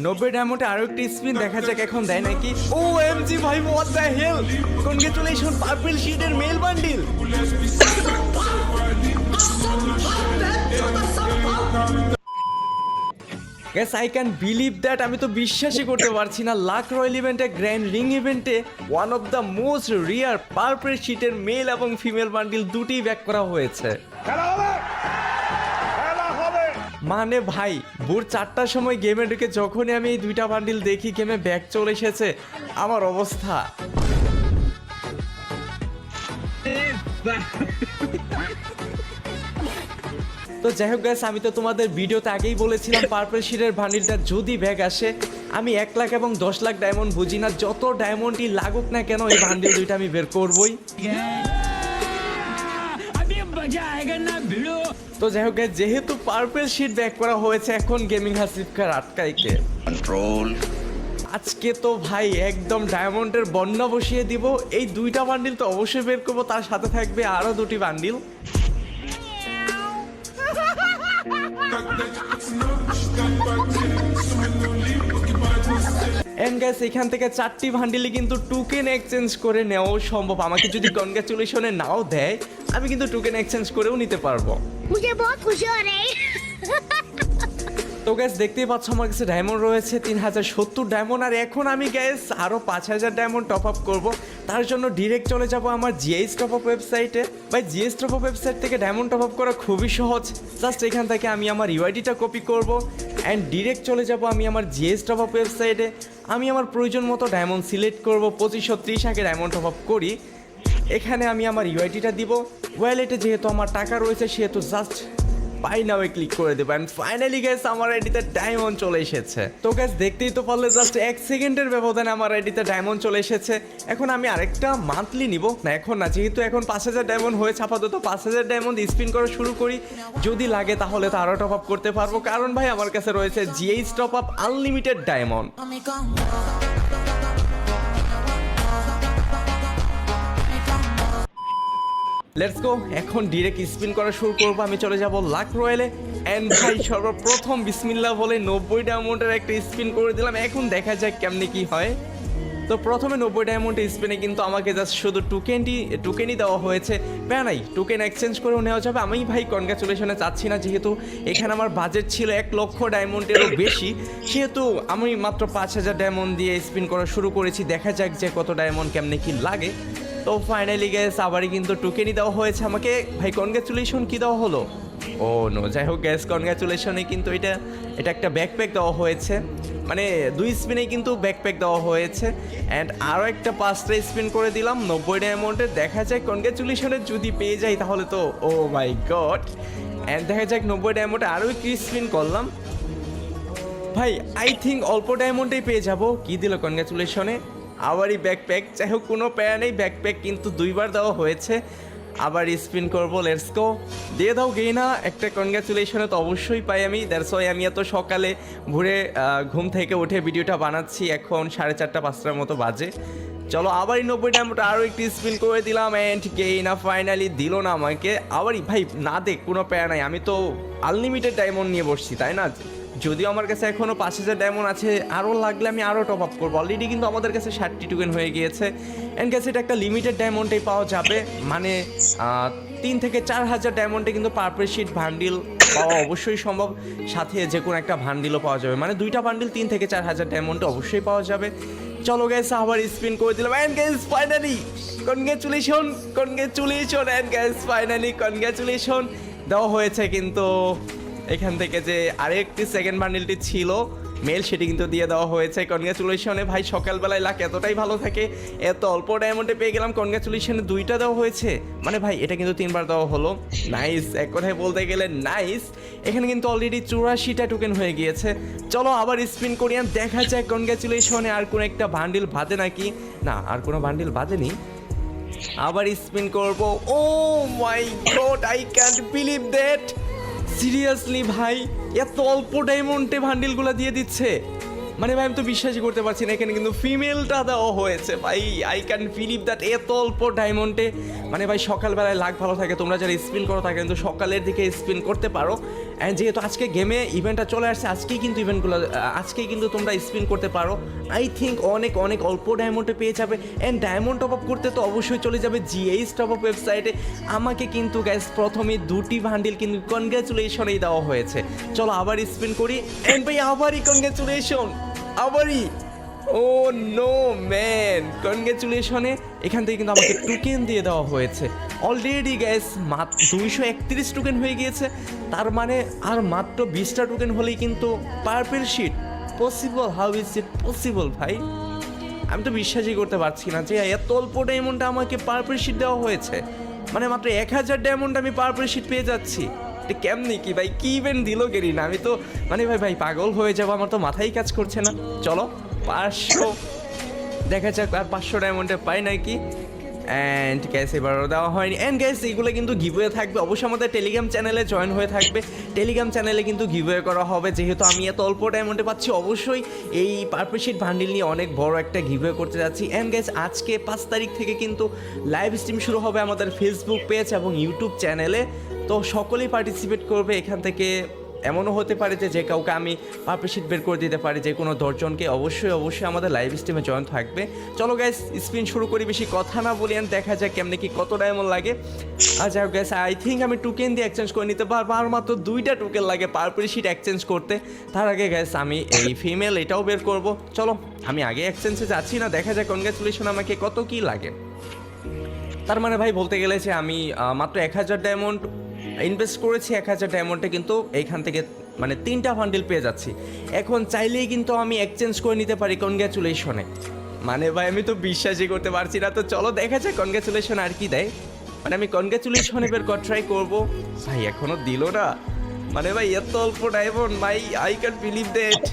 90 ডায়মন্ডে আরো একটি স্পিন দেখা যাক এখন দেয় নাকি। ও এমজি ভাই, what the hell, congratulation, purple শিটের mail bundle. Guys, I can believe that, আমি তো বিশ্বাসই করতে পারছি না, লাক রয়্যাল ইভেন্টে, গ্র্যান্ড রিং ইভেন্টে one of the most rear purple শিটের মেল এবং ফিমেল বান্ডিল দুটি ব্যাক করা হয়েছে। মানে ভাই, ভোর 4টার সময় গেমে ঢুকে যখনই আমি এই দুইটা বান্ডিল দেখি গেমে ব্যাক চলে এসেছে, আমার অবস্থা। তো যাই হোক গাইস, আমি তো তোমাদের ভিডিওতে আগেই বলেছিলাম পার্পল শিটের বান্ডিলটা যদি ব্যাগ আসে, আমি 1 লাখ এবং 10 লাখ ডায়মন্ড বুঝি না, যত ডায়মন্ডই লাগুক না কেন এই বান্ডিল দুইটা আমি বের করবই। তো যাই হোক গাইস, যেহেতু পার্পল শিট ব্যাক করা হয়েছে, এখন গেমিং হাসিফকার আটকাইকে কন্ট্রোল। আজকে তো ভাই একদম ডায়মন্ডের বন্যা বসিয়ে দিব। এই দুইটা বান্ডিল তো অবশ্যই বের করবো, তার সাথে থাকবে আরো দুটি বান্ডিল। এন্ড গাইস, এখান থেকে 4টি বান্ডিলই কিন্তু টোকেন এক্সচেঞ্জ করে নেওয়া সম্ভব। আমাকে যদি কনগ্রাচুলেশনে নাও দেয়, আমি কিন্তু টোকেন এক্সচেঞ্জ করেও নিতে পারবো। मुझे बहुत खुशी हो रही है। তো গাইস, দেখতেই পাচ্ছ আমার কাছে ডায়মন্ড রয়েছে 3070 ডায়মন্ড। আর এখন আমি গাইস আরো 5000 ডায়মন্ড টপ আপ করব। তার জন্য ডিরেক্ট চলে যাব আমার জিএস টপ আপ ওয়েবসাইটে। ভাই, জিএস টপ আপ ওয়েবসাইট থেকে ডায়মন্ড টপ আপ করা খুবই সহজ। জাস্ট এখান থেকে আমি আমার ইউআইডিটা কপি করব অ্যান্ড ডিরেক্ট চলে যাব আমি আমার জিএস টপ আপ ওয়েবসাইটে। আমি আমার প্রয়োজন মতো ডায়মন্ড সিলেক্ট করব। 2530 আগে ডায়মন্ড টপ আপ করি। এখানে আমি আমার ইউআইডিটা দিব। ওয়ালেটে যেহেতু আমার টাকা রয়েছে, সেহেতু জাস্ট বাই নাও ক্লিক করে দেবো। অ্যান্ড ফাইনালি গাইস, আমার আইডিতে ডায়মন্ড চলে এসেছে। তো গাইস, দেখতেই তো পারলে, জাস্ট 1 সেকেন্ডের ব্যবধানে আমার আইডিতে ডায়মন্ড চলে এসেছে। এখন আমি আরেকটা মান্থলি নিব না, এখন না, যেহেতু এখন 5000 ডায়মন্ড হয়েছে, আপাতত 5000 ডায়মন্ড স্পিন করা শুরু করি। যদি লাগে তাহলে তো আরও টপ আপ করতে পারবো, কারণ ভাই আমার কাছে রয়েছে GH top up unlimited diamond. Let's go, এখন ডিরেক্ট স্পিন করা শুরু করবো। আমি চলে যাব লাক রয়্যালে। এন্ড ভাই, সর্বপ্রথম বিসমিল্লাহ বলে 90 ডায়মন্ডের একটা স্পিন করে দিলাম। এখন দেখা যাক কেমনে কি হয়। তো প্রথমে 90 ডায়মন্ডের স্পিনে কিন্তু আমাকে জাস্ট শুধু টোকেনই দেওয়া হয়েছে। প্যারা নাই, টোকেন এক্সচেঞ্জ করেও নেওয়া যাবে। আমি ভাই কনগ্রাচুলেশনে চাচ্ছি না, যেহেতু এখানে আমার বাজেট ছিল 1 লক্ষ ডায়মন্ডেরও বেশি, সেহেতু আমি মাত্র 5000 ডায়মন্ড দিয়ে স্পিন করা শুরু করেছি। দেখা যাক যে কত ডায়মন্ড কেমনে কি লাগে। তো ফাইনালি গ্যাস, আবারই কিন্তু টোকেনই দেওয়া হয়েছে আমাকে। ভাই কনগ্রাচুলেশন কি দেওয়া হলো? ও নো, যাই হোক গ্যাস, কনগ্রাচুলেশনে কিন্তু এটা একটা ব্যাকপ্যাক দেওয়া হয়েছে। মানে 2 স্পিনেই কিন্তু ব্যাকপ্যাক দেওয়া হয়েছে। অ্যান্ড আরও একটা 5টা স্পিন করে দিলাম 90 ডায়মন্ডে। দেখা যায় কনগ্রাচুলেশনে যদি পেয়ে যাই তাহলে তো ও মাই গড। অ্যান্ড দেখা যাক 90 ডায়মন্ডে আরও একটি স্পিন করলাম। ভাই আই থিঙ্ক অল্প ডায়মন্ডেই পেয়ে যাব। কি দিল কনগ্রাচুলেশনে? আবারই ব্যাকপ্যাক। যাই হোক, কোনো প্যারা নেই, ব্যাকপ্যাক কিন্তু 2বার দেওয়া হয়েছে। আবার স্পিন করবো, লেটস গো। দিয়ে দাও গেইনা একটা কনগ্রাচুলেশনে তো অবশ্যই পাই আমি। দ্যাটস ওয়াই আমি এত সকালে ভোরে ঘুম থেকে উঠে ভিডিওটা বানাচ্ছি। এখন 4:30 5টার মতো বাজে। চলো আবারই 90 ডায়মন্ড আরও একটি স্পিন করে দিলাম। অ্যান্ড গেইনা ফাইনালি দিল না আমাকে। আবারই ভাই না দেখ, কোনো প্যারা নাই, আমি তো আনলিমিটেড ডায়মন্ড নিয়ে বসছি, তাই না? যদিও আমার কাছে এখনও 5000 ডায়মন্ড আছে, আরও লাগলে আমি আরও টপ আপ করবো। অলরেডি কিন্তু আমাদের কাছে 60টি টোকেন হয়ে গিয়েছে। অ্যান্ড গ্যাস, এটা একটা লিমিটেড ডায়মন্ডেই পাওয়া যাবে। মানে 3 থেকে 4000 ডায়মন্ডে কিন্তু পার্পল শিট বান্ডিল পাওয়া অবশ্যই সম্ভব। সাথে যে কোনো একটা বান্ডিলও পাওয়া যাবে। মানে 2টা বান্ডিল 3 থেকে 4000 ডায়মন্ডে অবশ্যই পাওয়া যাবে। চলো গ্যাস, আবার স্পিন করে দিলাম। And gas, finally congratulation. And gas, finally congratulation দেওয়া হয়েছে। কিন্তু এখান থেকে যে আরেকটি সেকেন্ড বান্ডিলটি ছিল মেল, সেটি কিন্তু দিয়ে দেওয়া হয়েছে। কনগ্রাচুলেশনে ভাই, সকালবেলায় লাক এতটাই ভালো থাকে, এত অল্প ডায়মন্ডে পেয়ে গেলাম। কনগ্রাচুলেশনে 2টা দেওয়া হয়েছে, মানে ভাই এটা কিন্তু 3বার দেওয়া হলো। নাইস, এক কথায় বলতে গেলে নাইস। এখানে কিন্তু অলরেডি 84টা টোকেন হয়ে গিয়েছে। চলো আবার স্পিন করি, দেখা যায় কনগ্রাচুলেশনে আর কোনো একটা বান্ডিল বাজে নাকি। না, আর কোনো বান্ডিল বাজেনি। আবার স্পিন করবো। Oh my God, I can't believe that. Seriously ভাই, এত অল্প ডায়মন্ডে বান্ডিলগুলো দিয়ে দিচ্ছে। মানে ভাই আমি তো বিশ্বাসই করতে পারছি না, এখানে কিন্তু ফিমেলটা দেওয়া হয়েছে ভাই। আই ক্যান বিলিভ দ্যাট এত অল্প ডায়মন্ডে। মানে ভাই সকালবেলায় লাক ভালো থাকে, তোমরা যারা স্পিন করো তাকে কিন্তু সকালের দিকে স্পিন করতে পারো। অ্যান্ড যেহেতু আজকে গেমে ইভেন্টটা চলে আসছে, আজকেই কিন্তু ইভেন্টগুলো আজকেই কিন্তু তোমরা স্পিন করতে পারো। আই থিঙ্ক অনেক অনেক অল্প ডায়মন্ডে পেয়ে যাবে। অ্যান্ড ডায়মন্ড টপ আপ করতে তো অবশ্যই চলে যাবে জিএইচ টপ আপ ওয়েবসাইটে। আমাকে কিন্তু গ্যাস প্রথমে 2টি বান্ডিল কিন্তু কনগ্রাচুলেশনেই দেওয়া হয়েছে। চলো আবার স্পিন করি। অ্যান্ড ভাই আবারই কনগ্রাচুলেশন, আবারই। ও নো ম্যান, কনগ্রাচুলেশনে এখান থেকে কিন্তু আমাকে টোকেন দিয়ে দেওয়া হয়েছে অলরেডি গ্যাস। মাত্র 231 টোকেন হয়ে গিয়েছে। তার মানে আর মাত্র 20টা টোকেন হলেই কিন্তু purple sheet possible. How is it possible ভাই? আমি তো বিশ্বাসই করতে পারছি না যে এত অল্প ডায়মন্ডে আমাকে পার্পল শিট দেওয়া হয়েছে। মানে মাত্র 1000 ডায়মন্ড আমি পার্পল শিট পেয়ে যাচ্ছি। এটা কেমনি কি ভাই, কি ইভেন্ট দিল গেরি না? আমি তো মানে ভাই পাগল হয়ে যাবো, আমার তো মাথায় কাজ করছে না। চলো 500 দেখা যাক আর 500 ডায়মন্ডে পাই নাকি। অ্যান্ড গ্যাস এবারও দেওয়া হয়নি। অ্যান্ড গ্যাস এগুলো কিন্তু গিভওয়ে থাকবে, অবশ্যই আমাদের টেলিগ্রাম চ্যানেলে জয়েন হয়ে থাকবে। টেলিগ্রাম চ্যানেলে কিন্তু গিভওয়ে করা হবে। যেহেতু আমি এত অল্প ডায়মন্ডে পাচ্ছি, অবশ্যই এই পার্পল শিট বান্ডিল নিয়ে অনেক বড় একটা গিভওয়ে করতে যাচ্ছি। অ্যান্ড গ্যাস আজকে 5 তারিখ থেকে কিন্তু লাইভ স্ট্রিম শুরু হবে আমাদের ফেসবুক পেজ এবং ইউটিউব চ্যানেলে। তো সকলেই পার্টিসিপেট করবে। এখান থেকে এমনও হতে পারে যে কাউকে আমি পার্পল শিট বের করে দিতে পারি, যে কোনো 10 জনকে। অবশ্যই অবশ্যই আমাদের লাইভ স্ট্রিমে জয়েন থাকবে। চলো গ্যাস স্পিন শুরু করি, বেশি কথা না বলি, আর দেখা যাক কেমনে কি কত ডায়মন্ড লাগে। আর যাই হোক গ্যাস, আই থিঙ্ক আমি টোকেন দিয়ে এক্সচেঞ্জ করে নিতে পারবো। আর মাত্র 2টা টোকেন লাগে পার্পল শিট এক্সচেঞ্জ করতে। তার আগে গ্যাস আমি এই ফিমেল এটাও বের করব। চলো আমি আগে এক্সচেঞ্জে যাচ্ছি না, দেখা যাক কনগ্রাচুলেশন আমাকে কত কি লাগে। তার মানে ভাই বলতে গেলে যে আমি মাত্র 1000 ডায়মন্ড ইনভেস্ট করেছি। 1000 ডায়মন্ডে কিন্তু এইখান থেকে মানে 3টা বান্ডিল পেয়ে যাচ্ছি। এখন চাইলেই কিন্তু আমি এক্সচেঞ্জ করে নিতে পারি কনগ্রাচুলেশনে। মানে ভাই আমি তো বিশ্বাসই করতে পারছি না। তো চলো দেখা যাক কনগ্রাচুলেশন আর কি দেয়। মানে আমি কনগ্রাচুলেশন এবার ট্রাই করবো। ভাই এখনো দিল না। মানে ভাই এত অল্প ডায়মন্ড ভাই, I can believe that.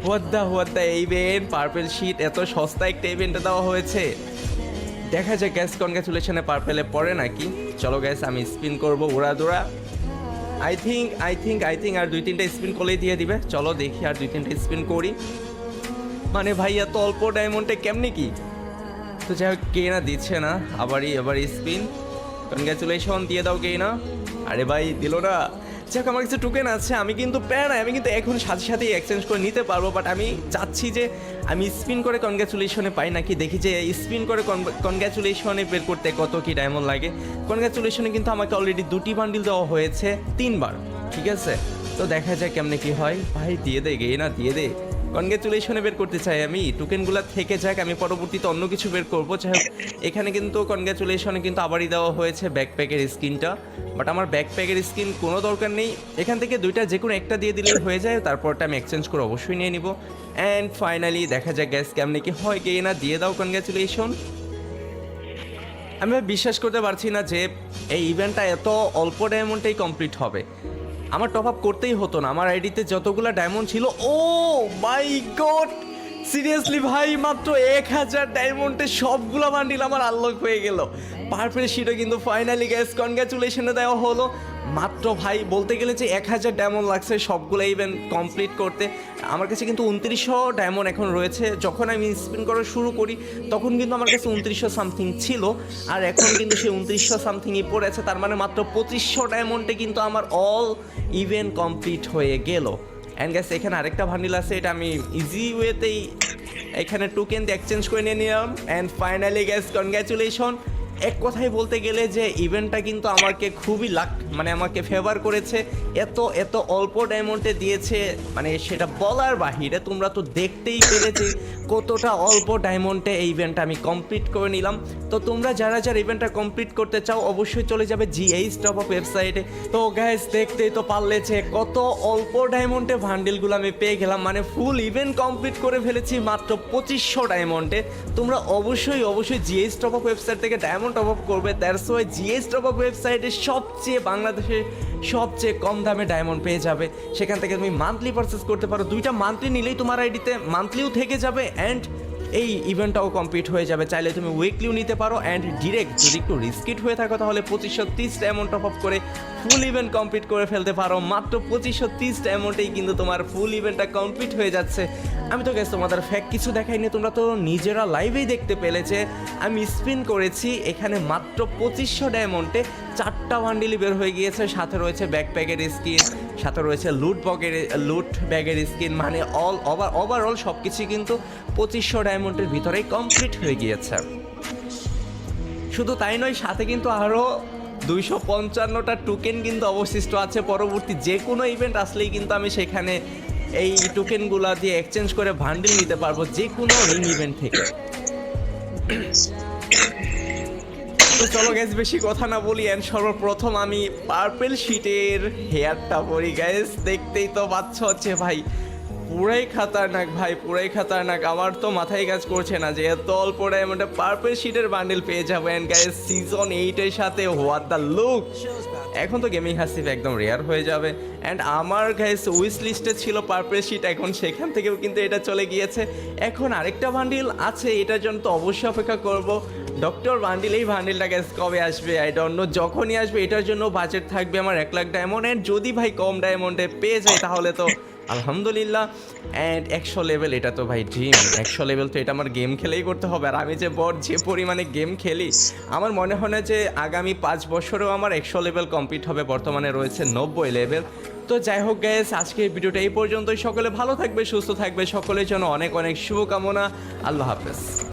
What the event, purple sheet এত সস্তা একটা ইভেন্টে দেওয়া হয়েছে। দেখা যায় গ্যাস কনগ্রাচুলেশনে পার্পেলে পড়ে নাকি। চলো গ্যাস আমি স্পিন করবো উড়াদুরা। আই থিঙ্ক আর 2-3টা স্পিন করলেই দিয়ে দিবে। চলো দেখি আর 2-3টা স্পিন করি। মানে ভাই এত অল্প ডায়মন্ডে কেমনি কি। তো যাই হোক কে না দিচ্ছে না। আবার স্পিন। কনগ্রাচুলেশন দিয়ে দাও কে না। আরে ভাই দিল না। যাক আমার কাছে টোকেন আছে, আমি কিন্তু প্যারা, আমি কিন্তু এখন সাথে সাথেই এক্সচেঞ্জ করে নিতে পারবো। বাট আমি চাচ্ছি যে আমি স্পিন করে কনগ্রাচুলেশনে পাই নাকি, দেখি যে স্পিন করে কনগ্রাচুলেশনে বের করতে কত কি ডায়মন্ড লাগে। কনগ্রাচুলেশনে কিন্তু আমাকে অলরেডি 2টি বান্ডিল দেওয়া হয়েছে 3বার, ঠিক আছে। তো দেখা যায় কেমনে কি হয়। ভাই দিয়ে দে গে না, দিয়ে দে। কনগ্রাচুলেশনে বের করতে চাই আমি, টোকেনগুলো থেকে যাক, আমি পরবর্তীতে অন্য কিছু বের করবো। যাই হোক এখানে কিন্তু কনগ্রাচুলেশনে কিন্তু আবারই দেওয়া হয়েছে ব্যাকপ্যাকের স্কিনটা। বাট আমার ব্যাকপ্যাকের স্কিন কোনো দরকার নেই। এখান থেকে 2টা যে কোনো একটা দিয়ে দিলে হয়ে যায়, তারপরটা আমি এক্সচেঞ্জ করে অবশ্যই নিয়ে নিব। অ্যান্ড ফাইনালি দেখা যাক গ্যাস কেমনে কি হয়। কে না দিয়ে দাও কনগ্রাচুলেশন। আমি বিশ্বাস করতে পারছি না যে এই ইভেন্টটা এত অল্প ডায়মন্ডেই কমপ্লিট হবে। আমার টপ আপ করতেই হতো না, আমার আইডিতে যতগুলো ডায়মন্ড ছিল। ও মাই গড, সিরিয়াসলি ভাই মাত্র 1000 ডায়মন্ডে সবগুলো বান্ডিল আমার আনলক হয়ে গেল। পার্পল শিটও কিন্তু ফাইনালি গ্যাস কনগ্রাচুলেশনে দেওয়া হলো। মাত্র ভাই বলতে গেলে যে 1000 ডায়মন্ড লাগছে সবগুলো ইভেন্ট কমপ্লিট করতে। আমার কাছে কিন্তু 2900 ডায়মন্ড এখন রয়েছে। যখন আমি স্পিন করা শুরু করি তখন কিন্তু আমার কাছে 2900 সামথিং ছিল, আর এখন কিন্তু সেই 2900 সামথিংই পড়ে আছে। তার মানে মাত্র 2500 ডায়মন্ডে কিন্তু আমার অল ইভেন্ট কমপ্লিট হয়ে গেল। অ্যান্ড গ্যাস এখানে আরেকটা বান্ডিল আছে, এটা আমি ইজি ওয়েতেই এখানে টোকেন দিয়ে এক্সচেঞ্জ করে নিয়ে নিলাম। And finally gas congratulation. এক কথায় বলতে গেলে যে ইভেন্টটা কিন্তু আমাকে খুবই মানে আমাকে ফেভার করেছে। এত অল্প ডায়মন্ডে দিয়েছে, মানে সেটা বলার বাহিরে। তোমরা তো দেখতেই পেলে যে কতটা অল্প ডায়মন্ডে এই ইভেন্টটা আমি কমপ্লিট করে নিলাম। তো তোমরা যারা ইভেন্টটা কমপ্লিট করতে চাও অবশ্যই চলে যাবে জিএইচ টপ আপ ওয়েবসাইটে। তো গাইস দেখতেই তো পারলে যে কত অল্প ডায়মন্ডে বান্ডিলগুলো আমি পেয়ে গেলাম। মানে ফুল ইভেন্ট কমপ্লিট করে ফেলেছি মাত্র 2500 ডায়মন্ডে। তোমরা অবশ্যই জিএইচ টপ আপ ওয়েবসাইট থেকে ডায়মন্ড টপ আপ করবে। That's why GH top up ওয়েবসাইটে বাংলাদেশের সবচেয়ে কম দামে ডায়মন্ড পেয়ে যাবে। সেখান থেকে তুমি মান্থলি পারচেস করতে পারো। 2টা মান্থলি নিলেই তোমার আইডিতে মান্থলিও থেকে যাবে, অ্যান্ড এই ইভেন্টটাও কমপ্লিট হয়ে যাবে। চাইলে তুমি উইকলিও নিতে পারো অ্যান্ড ডিরেক্ট যদি একটু রিস্কিট হয়ে থাকো তাহলে 2530 ডায়মন্ড টপ আপ করে ফুল ইভেন্ট কমপ্লিট করে ফেলতে পারো। মাত্র 2530 ডায়মন্ডেই কিন্তু তোমার ফুল ইভেন্টটা কমপ্লিট হয়ে যাচ্ছে। আমি তো গেস তোমাদের ফ্যাক্ট কিছু দেখাইনি, তোমরা তো নিজেরা লাইভেই দেখতে পেলে যে আমি স্পিন করেছি, এখানে মাত্র 2500 ডায়মন্ডে 4টা বান্ডিলই বের হয়ে গিয়েছে। সাথে রয়েছে ব্যাকপ্যাকের স্কিন, সাথে রয়েছে লুট ব্যাগের স্কিন, মানে ওভারঅল সব কিছুই কিন্তু 2500 ডায়মন্ডের ভিতরেই কমপ্লিট হয়ে গিয়েছে। শুধু তাই নয়, সাথে কিন্তু আরও 255টা টোকেন কিন্তু অবশিষ্ট আছে। পরবর্তী যে কোনো ইভেন্ট আসলেই কিন্তু আমি সেখানে এই টোকেনগুলো দিয়ে এক্সচেঞ্জ করে বান্ডিল নিতে পারবো যে কোনো রিং ইভেন্ট থেকে। তো চলো গ্যাস বেশি কথা না বলি, এন্ড সর্বপ্রথম আমি পার্পেল শিটের হেয়ারটা পরি গ্যাস। দেখতেই তো পাচ্ছ হচ্ছে ভাই পুরাই খাতারনাক ভাই, পুরাই খাতারনাক। আমার তো মাথায় কাজ করছে না যে এত অল্প ডায়মন্ডে পার্পেল শিটের বান্ডেল পেয়ে যাবো। এন্ড গাইস সিজন 8-এর সাথে হোয়াট দ্য লুক, এখন তো গেমিং হাসিফ একদম রেয়ার হয়ে যাবে। অ্যান্ড আমার গাইস উইশ লিস্টে ছিল পার্পেল শিট, এখন সেখান থেকেও কিন্তু এটা চলে গিয়েছে। এখন আরেকটা বান্ডিল আছে, এটার জন্য তো অবশ্যই অপেক্ষা করব। ডক্টর বান্ডিল, এই বান্ডিলটা গ্যাস কবে আসবে আই ডোন্ট নো। যখনই আসবে এটার জন্য বাজেট থাকবে আমার 1 লাখ ডায়মন্ড। অ্যান্ড যদি ভাই কম ডায়মন্ডে পেয়ে যায় তাহলে তো আলহামদুলিল্লাহ। অ্যান্ড 100 লেভেল, এটা তো ভাই ড্রিম। 100 লেভেল তো এটা আমার গেম খেলেই করতে হবে। আর আমি যে যে পরিমাণে গেম খেলি, আমার মনে হয় না যে আগামী 5 বছরেও আমার 100 লেভেল কমপ্লিট হবে। বর্তমানে রয়েছে 90 লেভেল। তো যাই হোক গাইস, আজকের ভিডিওটা এই পর্যন্তই। সকলে ভালো থাকবে, সুস্থ থাকবে, সকলের জন্য অনেক অনেক শুভকামনা। আল্লাহ হাফেজ।